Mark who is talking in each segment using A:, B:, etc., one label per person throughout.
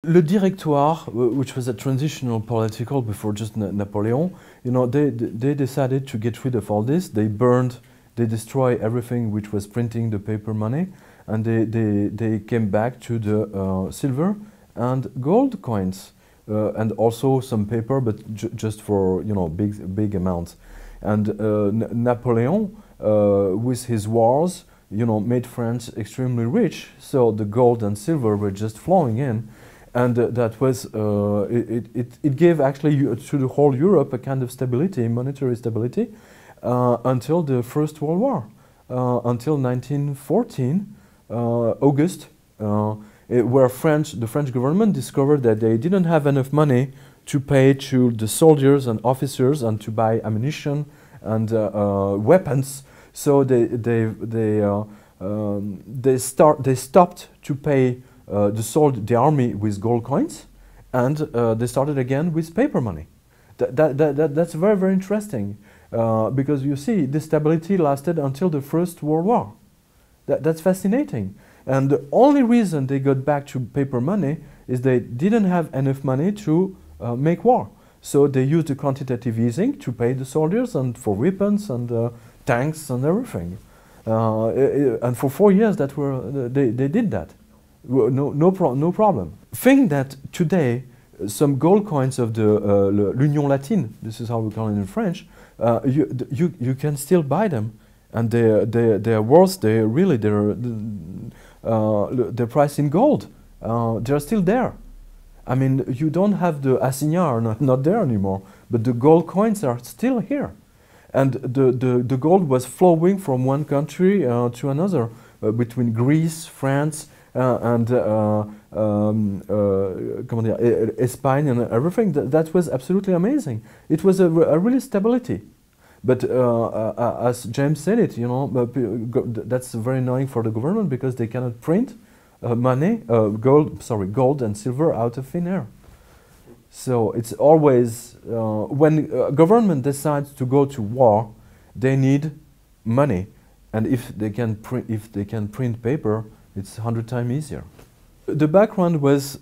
A: Le Directoire, which was a transitional political before just Napoleon, you know, they decided to get rid of all this. They burned, they destroyed everything which was printing the paper money, and they came back to the silver and gold coins, and also some paper, but just for, you know, big amounts. And Napoleon, with his wars, you know, made France extremely rich. So the gold and silver were just flowing in. And that was, it gave actually to the whole Europe a kind of stability, monetary stability, until the First World War, until 1914, August, where the French government discovered that they didn't have enough money to pay to the soldiers and officers and to buy ammunition and weapons. So they stopped to pay the army with gold coins, and they started again with paper money. That's very, very interesting, because you see, this stability lasted until the First World War. That's fascinating. And the only reason they got back to paper money is they didn't have enough money to make war. So they used the quantitative easing to pay the soldiers and for weapons and tanks and everything. And for 4 years they did that. No problem. Think that today some gold coins of the l'Union Latine, this is how we call it in French, you can still buy them, and they're worth, they're priced in gold. They're still there. I mean, you don't have the assignats, not there anymore, but the gold coins are still here. And the gold was flowing from one country to another, between Greece, France, and Spain and everything. That was absolutely amazing. It was a really stability. But as James said it, you know, that's very annoying for the government, because they cannot print money, gold and silver out of thin air. So it's always, when a government decides to go to war, they need money, and if they can print paper, it's 100 times easier. The background was,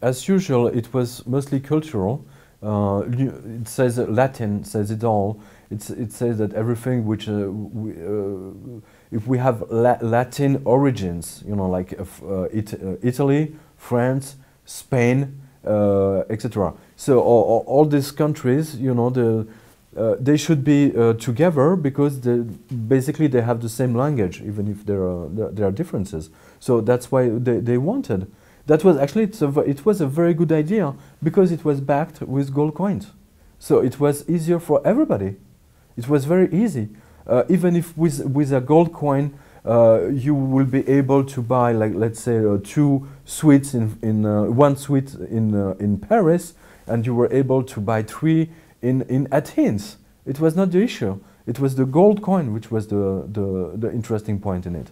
A: as usual, it was mostly cultural. It says Latin says it all. It says that everything which, if we have Latin origins, you know, like Italy, France, Spain, etc. So all these countries, you know, they should be together, because basically they have the same language, even if there are differences. So that's why they wanted. That was actually, it was a very good idea, because it was backed with gold coins. So it was easier for everybody. It was very easy. Even if with a gold coin, you will be able to buy, like, let's say, 2 suites one suite in Paris, and you were able to buy 3 in Athens. It was not the issue. It was the gold coin which was the interesting point in it.